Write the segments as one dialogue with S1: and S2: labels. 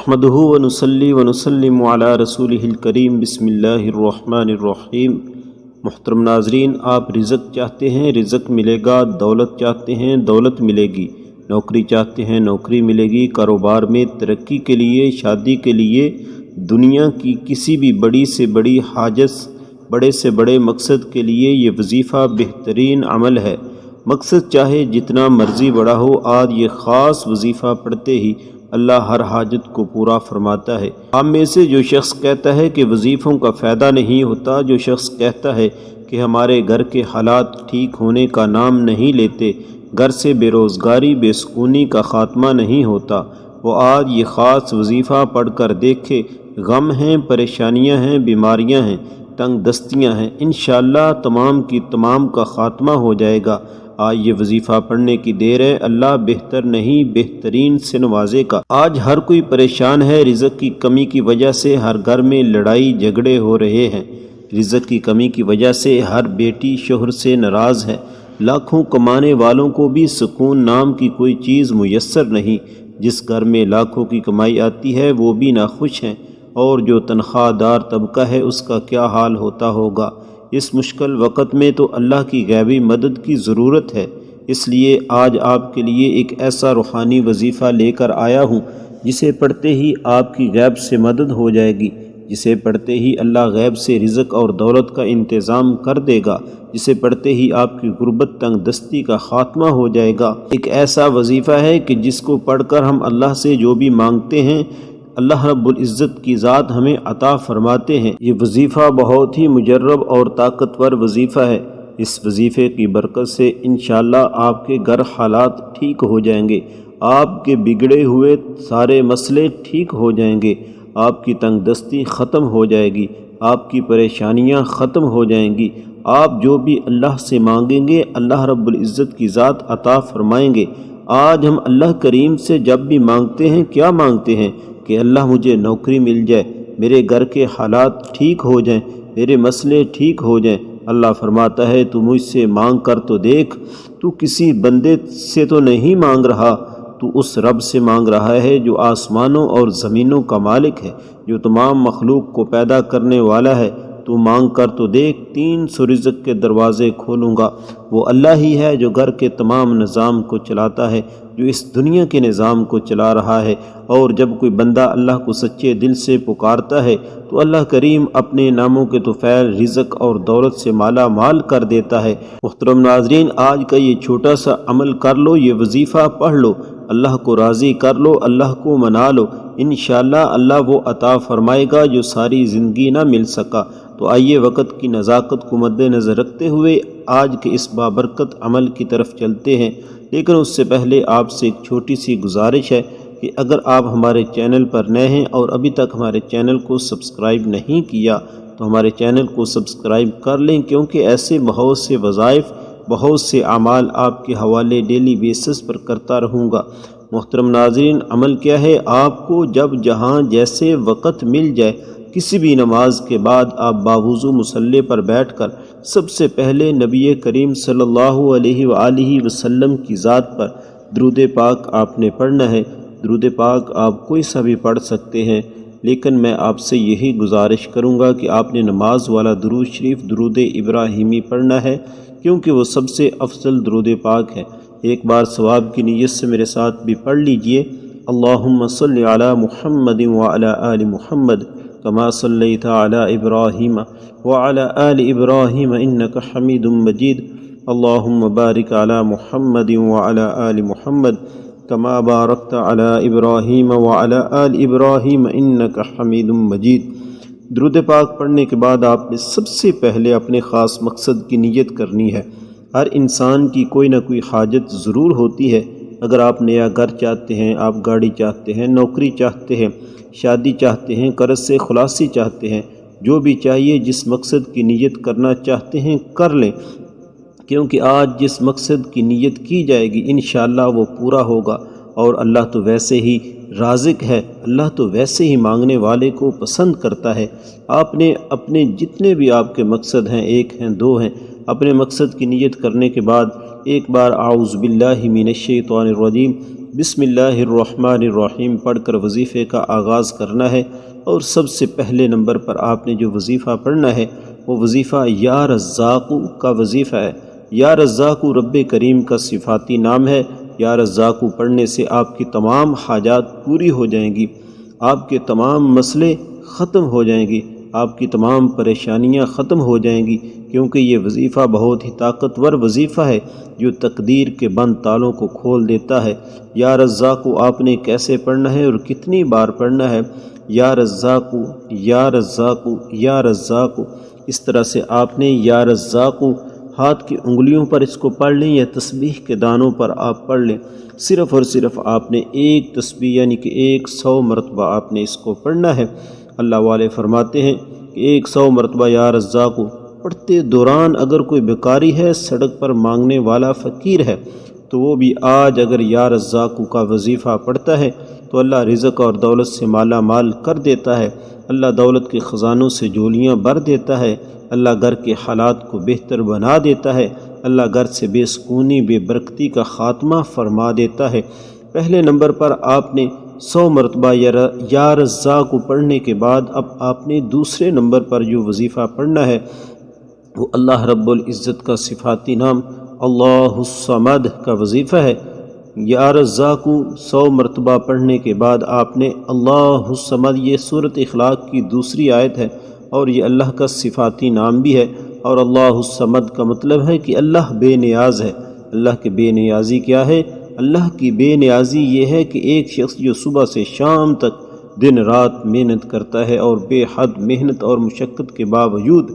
S1: نحمدہ ونصلی ونسلم علی رسولہ الکریم بسم اللہ الرحمن الرحیم۔ محترم ناظرین، آپ رزق چاہتے ہیں رزق ملے گا، دولت چاہتے ہیں دولت ملے گی، نوکری چاہتے ہیں نوکری ملے گی، کاروبار میں ترقی کے لیے، شادی کے لیے، دنیا کی کسی بھی بڑی سے بڑی حاجت، بڑے سے بڑے مقصد کے لیے یہ وظیفہ بہترین عمل ہے۔ مقصد چاہے جتنا مرضی بڑا ہو، آج یہ خاص وظیفہ پڑھتے ہی اللہ ہر حاجت کو پورا فرماتا ہے۔ ہم میں سے جو شخص کہتا ہے کہ وظیفوں کا فائدہ نہیں ہوتا، جو شخص کہتا ہے کہ ہمارے گھر کے حالات ٹھیک ہونے کا نام نہیں لیتے، گھر سے بے روزگاری بے سکونی کا خاتمہ نہیں ہوتا، وہ آج یہ خاص وظیفہ پڑھ کر دیکھے۔ غم ہیں، پریشانیاں ہیں، بیماریاں ہیں، تنگ دستیاں ہیں، انشاءاللہ تمام کی تمام کا خاتمہ ہو جائے گا۔ آج یہ وظیفہ پڑھنے کی دیر ہے، اللہ بہتر نہیں بہترین سے نوازے گا۔ آج ہر کوئی پریشان ہے، رزق کی کمی کی وجہ سے ہر گھر میں لڑائی جھگڑے ہو رہے ہیں، رزق کی کمی کی وجہ سے ہر بیٹی شوہر سے ناراض ہے، لاکھوں کمانے والوں کو بھی سکون نام کی کوئی چیز میسر نہیں، جس گھر میں لاکھوں کی کمائی آتی ہے وہ بھی ناخوش ہیں، اور جو تنخواہ دار طبقہ ہے اس کا کیا حال ہوتا ہوگا۔ اس مشکل وقت میں تو اللہ کی غیبی مدد کی ضرورت ہے، اس لیے آج آپ کے لیے ایک ایسا روحانی وظیفہ لے کر آیا ہوں جسے پڑھتے ہی آپ کی غیب سے مدد ہو جائے گی، جسے پڑھتے ہی اللہ غیب سے رزق اور دولت کا انتظام کر دے گا، جسے پڑھتے ہی آپ کی غربت تنگ دستی کا خاتمہ ہو جائے گا۔ ایک ایسا وظیفہ ہے کہ جس کو پڑھ کر ہم اللہ سے جو بھی مانگتے ہیں اللہ رب العزت کی ذات ہمیں عطا فرماتے ہیں۔ یہ وظیفہ بہت ہی مجرب اور طاقتور وظیفہ ہے، اس وظیفے کی برکت سے انشاءاللہ آپ کے گھر حالات ٹھیک ہو جائیں گے، آپ کے بگڑے ہوئے سارے مسئلے ٹھیک ہو جائیں گے، آپ کی تنگ دستی ختم ہو جائے گی، آپ کی پریشانیاں ختم ہو جائیں گی، آپ جو بھی اللہ سے مانگیں گے اللہ رب العزت کی ذات عطا فرمائیں گے۔ آج ہم اللہ کریم سے جب بھی مانگتے ہیں کیا مانگتے ہیں کہ اللہ مجھے نوکری مل جائے، میرے گھر کے حالات ٹھیک ہو جائیں، میرے مسئلے ٹھیک ہو جائیں۔ اللہ فرماتا ہے تو مجھ سے مانگ کر تو دیکھ، تو کسی بندے سے تو نہیں مانگ رہا، تو اس رب سے مانگ رہا ہے جو آسمانوں اور زمینوں کا مالک ہے، جو تمام مخلوق کو پیدا کرنے والا ہے۔ تو مانگ کر تو دیکھ، 300 رزق کے دروازے کھولوں گا۔ وہ اللہ ہی ہے جو گھر کے تمام نظام کو چلاتا ہے، جو اس دنیا کے نظام کو چلا رہا ہے، اور جب کوئی بندہ اللہ کو سچے دل سے پکارتا ہے تو اللہ کریم اپنے ناموں کے طفیل رزق اور دولت سے مالا مال کر دیتا ہے۔ محترم ناظرین، آج کا یہ چھوٹا سا عمل کر لو، یہ وظیفہ پڑھ لو، اللہ کو راضی کر لو، اللہ کو منا لو، انشاءاللہ اللہ وہ عطا فرمائے گا جو ساری زندگی نہ مل سکا۔ تو آئیے وقت کی نزاکت کو مد نظر رکھتے ہوئے آج کے اس بابرکت عمل کی طرف چلتے ہیں، لیکن اس سے پہلے آپ سے ایک چھوٹی سی گزارش ہے کہ اگر آپ ہمارے چینل پر نئے ہیں اور ابھی تک ہمارے چینل کو سبسکرائب نہیں کیا تو ہمارے چینل کو سبسکرائب کر لیں، کیونکہ ایسے بہت سے وظائف، بہت سے اعمال آپ کے حوالے ڈیلی بیسس پر کرتا رہوں گا۔ محترم ناظرین، عمل کیا ہے؟ آپ کو جب جہاں جیسے وقت مل جائے، کسی بھی نماز کے بعد آپ باوضو مصلی پر بیٹھ کر سب سے پہلے نبی کریم صلی اللہ علیہ وآلہ وسلم کی ذات پر درود پاک آپ نے پڑھنا ہے۔ درود پاک آپ کوئی سا بھی پڑھ سکتے ہیں، لیکن میں آپ سے یہی گزارش کروں گا کہ آپ نے نماز والا درود شریف درود ابراہیمی پڑھنا ہے، کیونکہ وہ سب سے افضل درود پاک ہے۔ ایک بار ثواب کی نیت سے میرے ساتھ بھی پڑھ لیجئے۔ اللہم صلی علی محمد وعلی آل محمد کما صلیت علی ابراہیم وعلی آل ابراہیم انک حمید مجید۔ اللہم بارک علی محمد وعلی آل محمد کما بارکت علی ابراہیم وعلی آل ابراہیم انک حمید مجید۔ درود پاک پڑھنے کے بعد آپ نے سب سے پہلے اپنے خاص مقصد کی نیت کرنی ہے۔ ہر انسان کی کوئی نہ کوئی حاجت ضرور ہوتی ہے۔ اگر آپ نیا گھر چاہتے ہیں، آپ گاڑی چاہتے ہیں، نوکری چاہتے ہیں، شادی چاہتے ہیں، قرض سے خلاصی چاہتے ہیں، جو بھی چاہیے، جس مقصد کی نیت کرنا چاہتے ہیں کر لیں، کیونکہ آج جس مقصد کی نیت کی جائے گی انشاءاللہ وہ پورا ہوگا، اور اللہ تو ویسے ہی رازق ہے، اللہ تو ویسے ہی مانگنے والے کو پسند کرتا ہے۔ آپ نے اپنے جتنے بھی آپ کے مقصد ہیں، ایک ہیں، دو ہیں، اپنے مقصد کی نیت کرنے کے بعد ایک بار اعوذ باللہ من الشیطان الرجیم بسم اللہ الرحمن الرحیم پڑھ کر وظیفے کا آغاز کرنا ہے، اور سب سے پہلے نمبر پر آپ نے جو وظیفہ پڑھنا ہے وہ وظیفہ یا رزاق کا وظیفہ ہے۔ یا رزاق رب کریم کا صفاتی نام ہے۔ یا رزاق پڑھنے سے آپ کی تمام حاجات پوری ہو جائیں گی، آپ کے تمام مسئلے ختم ہو جائیں گی، آپ کی تمام پریشانیاں ختم ہو جائیں گی، کیونکہ یہ وظیفہ بہت ہی طاقتور وظیفہ ہے جو تقدیر کے بند تالوں کو کھول دیتا ہے۔ یا رزاق آپ نے کیسے پڑھنا ہے اور کتنی بار پڑھنا ہے؟ یا رزاق یا رزاق یا رزاق، اس طرح سے آپ نے یا رزاق ہاتھ کی انگلیوں پر اس کو پڑھ لیں یا تسبیح کے دانوں پر آپ پڑھ لیں۔ صرف اور صرف آپ نے ایک تسبیح یعنی کہ 100 مرتبہ آپ نے اس کو پڑھنا ہے۔ اللہ والے فرماتے ہیں کہ 100 مرتبہ یا رزاق پڑھتے دوران اگر کوئی بیکاری ہے، سڑک پر مانگنے والا فقیر ہے، تو وہ بھی آج اگر یا رزاق کا وظیفہ پڑھتا ہے تو اللہ رزق اور دولت سے مالا مال کر دیتا ہے، اللہ دولت کے خزانوں سے جولیاں بھر دیتا ہے، اللہ گھر کے حالات کو بہتر بنا دیتا ہے، اللہ گھر سے بے سکونی بے برکتی کا خاتمہ فرما دیتا ہے۔ پہلے نمبر پر آپ نے 100 مرتبہ یا رزاق پڑھنے کے بعد اب آپ نے دوسرے نمبر پر جو وظیفہ پڑھنا ہے وہ اللہ رب العزت کا صفاتی نام اللہ الصمد کا وظیفہ ہے۔ یا رزاق 100 مرتبہ پڑھنے کے بعد آپ نے اللہ الصمد، یہ سورۃ اخلاق کی دوسری آیت ہے اور یہ اللہ کا صفاتی نام بھی ہے، اور اللہ الصمد کا مطلب ہے کہ اللہ بے نیاز ہے۔ اللہ کی بے نیازی کیا ہے؟ اللہ کی بے نیازی یہ ہے کہ ایک شخص جو صبح سے شام تک دن رات محنت کرتا ہے اور بے حد محنت اور مشقت کے باوجود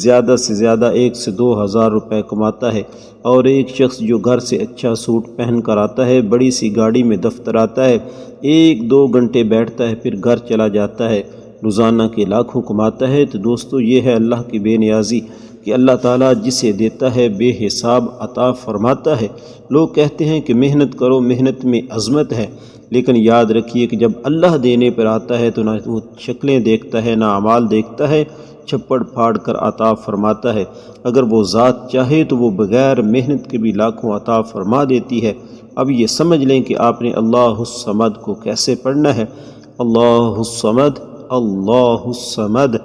S1: زیادہ سے زیادہ 1 سے 2 ہزار روپے کماتا ہے، اور ایک شخص جو گھر سے اچھا سوٹ پہن کر آتا ہے، بڑی سی گاڑی میں دفتر آتا ہے، 1-2 گھنٹے بیٹھتا ہے پھر گھر چلا جاتا ہے، روزانہ کے لاکھوں کماتا ہے، تو دوستو یہ ہے اللہ کی بے نیازی کہ اللہ تعالیٰ جسے دیتا ہے بے حساب عطا فرماتا ہے۔ لوگ کہتے ہیں کہ محنت کرو، محنت میں عظمت ہے، لیکن یاد رکھیے کہ جب اللہ دینے پر آتا ہے تو نہ وہ شکلیں دیکھتا ہے نہ اعمال دیکھتا ہے، چھپڑ پھاڑ کر عطا فرماتا ہے۔ اگر وہ ذات چاہے تو وہ بغیر محنت کے بھی لاکھوں عطا فرما دیتی ہے۔ اب یہ سمجھ لیں کہ آپ نے اللہ الصمد کو کیسے پڑھنا ہے۔ اللہ الصمد اللہ الصمد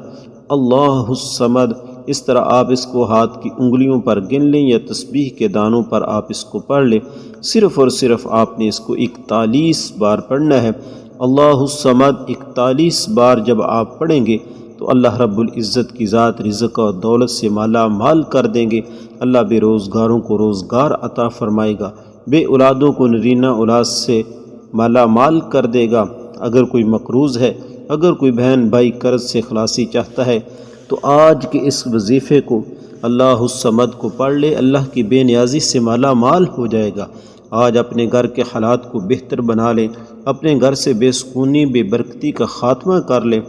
S1: اللہ الصمد، اس طرح آپ اس کو ہاتھ کی انگلیوں پر گن لیں یا تسبیح کے دانوں پر آپ اس کو پڑھ لیں۔ صرف اور صرف آپ نے اس کو 41 بار پڑھنا ہے۔ اللہ الصمد 41 بار جب آپ پڑھیں گے تو اللہ رب العزت کی ذات رزق اور دولت سے مالا مال کر دیں گے۔ اللہ بے روزگاروں کو روزگار عطا فرمائے گا، بے اولادوں کو نرینہ اولاد سے مالا مال کر دے گا۔ اگر کوئی مقروض ہے، اگر کوئی بہن بھائی قرض سے خلاصی چاہتا ہے تو آج کے اس وظیفے کو اللہ الصمد کو پڑھ لے، اللہ کی بے نیازی سے مالا مال ہو جائے گا۔ آج اپنے گھر کے حالات کو بہتر بنا لیں، اپنے گھر سے بے سکونی بے برکتی کا خاتمہ کر لیں۔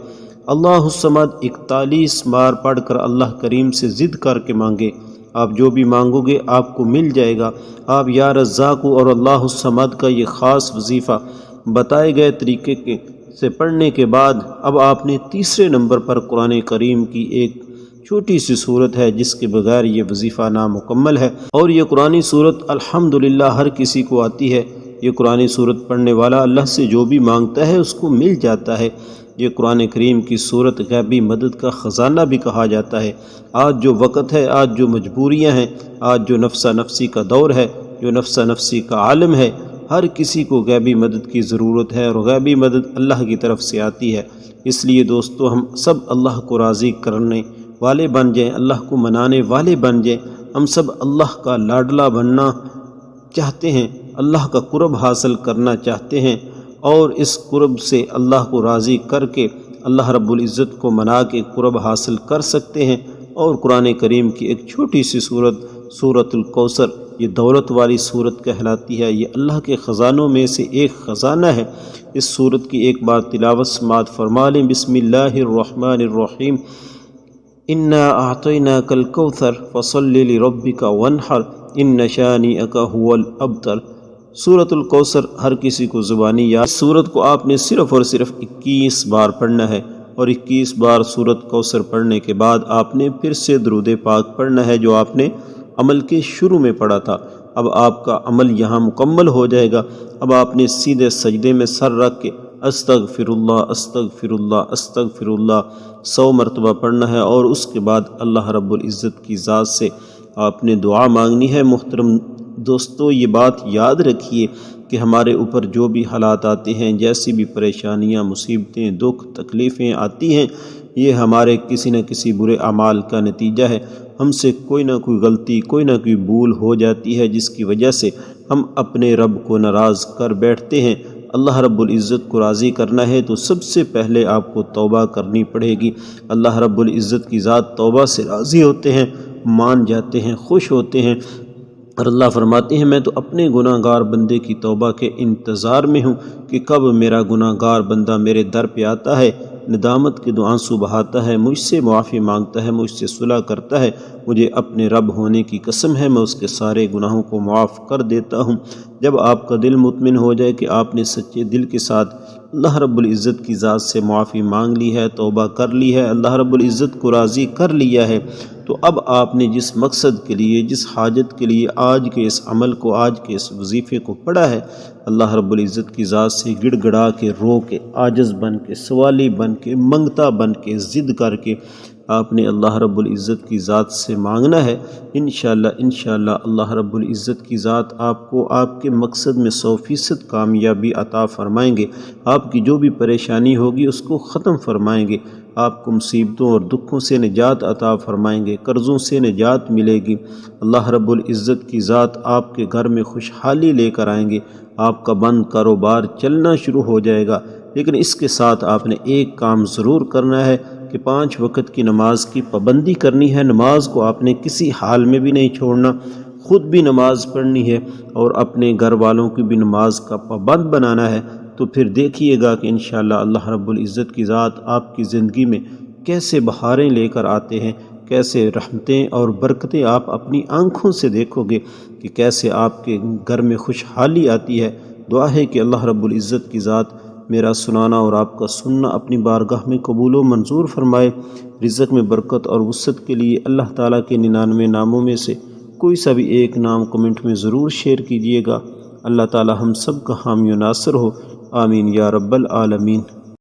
S1: اللہ الصمد 41 بار پڑھ کر اللہ کریم سے ضد کر کے مانگے، آپ جو بھی مانگو گے آپ کو مل جائے گا۔ آپ یا رزاق اور اللہ الصمد کا یہ خاص وظیفہ بتائے گئے طریقے سے پڑھنے کے بعد اب آپ نے تیسرے نمبر پر قرآن کریم کی ایک چھوٹی سی صورت ہے جس کے بغیر یہ وظیفہ نامکمل ہے، اور یہ قرآن صورت الحمدللہ ہر کسی کو آتی ہے۔ یہ قرآن صورت پڑھنے والا اللہ سے جو بھی مانگتا ہے اس کو مل جاتا ہے۔ یہ قرآن کریم کی صورت غیبی مدد کا خزانہ بھی کہا جاتا ہے۔ آج جو وقت ہے، آج جو مجبوریاں ہیں، آج جو نفسا نفسی کا دور ہے، جو نفسا نفسی کا عالم ہے، ہر کسی کو غیبی مدد کی ضرورت ہے، اور غیبی مدد اللہ کی طرف سے آتی ہے۔ اس لیے دوستو ہم سب اللہ کو راضی کرنے والے بن جائیں، اللہ کو منانے والے بن جائیں۔ ہم سب اللہ کا لاڈلا بننا چاہتے ہیں، اللہ کا قرب حاصل کرنا چاہتے ہیں، اور اس قرب سے اللہ کو راضی کر کے اللہ رب العزت کو منا کے قرب حاصل کر سکتے ہیں۔ اور قرآن کریم کی ایک چھوٹی سی صورت سورۃ الکوثر، یہ دولت والی صورت کہلاتی ہے، یہ اللہ کے خزانوں میں سے ایک خزانہ ہے۔ اس صورت کی ایک بار تلاوت سماعت فرما لیں۔ بسم اللہ الرحمن الرحیم، انا اعطیناک الکوثر فصل لربک وانحر ان شانئک هو الابتر۔ سورۃ الکوثر ہر کسی کو زبانی یاد۔ اس سورت کو آپ نے صرف اور صرف 21 بار پڑھنا ہے، اور 21 بار سورۃ کوثر پڑھنے کے بعد آپ نے پھر سے درود پاک پڑھنا ہے جو آپ نے عمل کے شروع میں پڑھا تھا۔ اب آپ کا عمل یہاں مکمل ہو جائے گا۔ اب آپ نے سیدھے سجدے میں سر رکھ کے استغفر اللہ استغفر اللہ استغفر اللہ 100 مرتبہ پڑھنا ہے، اور اس کے بعد اللہ رب العزت کی ذات سے آپ نے دعا مانگنی ہے۔ محترم دوستو، یہ بات یاد رکھیے کہ ہمارے اوپر جو بھی حالات آتے ہیں، جیسی بھی پریشانیاں، مصیبتیں، دکھ، تکلیفیں آتی ہیں، یہ ہمارے کسی نہ کسی برے اعمال کا نتیجہ ہے۔ ہم سے کوئی نہ کوئی غلطی، کوئی نہ کوئی بھول ہو جاتی ہے، جس کی وجہ سے ہم اپنے رب کو ناراض کر بیٹھتے ہیں۔ اللہ رب العزت کو راضی کرنا ہے تو سب سے پہلے آپ کو توبہ کرنی پڑے گی۔ اللہ رب العزت کی ذات توبہ سے راضی ہوتے ہیں، مان جاتے ہیں، خوش ہوتے ہیں، اور اللہ فرماتے ہیں میں تو اپنے گناہ گار بندے کی توبہ کے انتظار میں ہوں کہ کب میرا گناہ گار بندہ میرے در پہ آتا ہے، ندامت کے دو آنسو بہاتا ہے، مجھ سے معافی مانگتا ہے، مجھ سے صلح کرتا ہے، مجھے اپنے رب ہونے کی قسم ہے میں اس کے سارے گناہوں کو معاف کر دیتا ہوں۔ جب آپ کا دل مطمئن ہو جائے کہ آپ نے سچے دل کے ساتھ اللہ رب العزت کی ذات سے معافی مانگ لی ہے، توبہ کر لی ہے، اللہ رب العزت کو راضی کر لیا ہے، تو اب آپ نے جس مقصد کے لیے، جس حاجت کے لیے آج کے اس عمل کو، آج کے اس وظیفے کو پڑھا ہے، اللہ رب العزت کی ذات سے گڑ گڑا کے، رو کے، عاجز بن کے، سوالی بن کے، منگتا بن کے، ضد کر کے آپ نے اللہ رب العزت کی ذات سے مانگنا ہے۔ انشاءاللہ اللہ رب العزت کی ذات آپ کو آپ کے مقصد میں 100% کامیابی عطا فرمائیں گے۔ آپ کی جو بھی پریشانی ہوگی اس کو ختم فرمائیں گے، آپ کو مصیبتوں اور دکھوں سے نجات عطا فرمائیں گے، قرضوں سے نجات ملے گی۔ اللہ رب العزت کی ذات آپ کے گھر میں خوشحالی لے کر آئیں گے، آپ کا بند کاروبار چلنا شروع ہو جائے گا۔ لیکن اس کے ساتھ آپ نے ایک کام ضرور کرنا ہے کہ 5 وقت کی نماز کی پابندی کرنی ہے۔ نماز کو آپ نے کسی حال میں بھی نہیں چھوڑنا، خود بھی نماز پڑھنی ہے اور اپنے گھر والوں کی بھی نماز کا پابند بنانا ہے۔ تو پھر دیکھیے گا کہ انشاءاللہ اللہ رب العزت کی ذات آپ کی زندگی میں کیسے بہاریں لے کر آتے ہیں، کیسے رحمتیں اور برکتیں آپ اپنی آنکھوں سے دیکھو گے کہ کیسے آپ کے گھر میں خوشحالی آتی ہے۔ دعا ہے کہ اللہ رب العزت کی ذات میرا سنانا اور آپ کا سننا اپنی بارگاہ میں قبول و منظور فرمائے۔ رزق میں برکت اور وسعت کے لیے اللہ تعالیٰ کے 99 ناموں میں سے کوئی سا بھی ایک نام کمنٹ میں ضرور شیئر کیجیے گا۔ اللہ تعالیٰ ہم سب کا حامی و ناصر ہو، آمین یا رب العالمین۔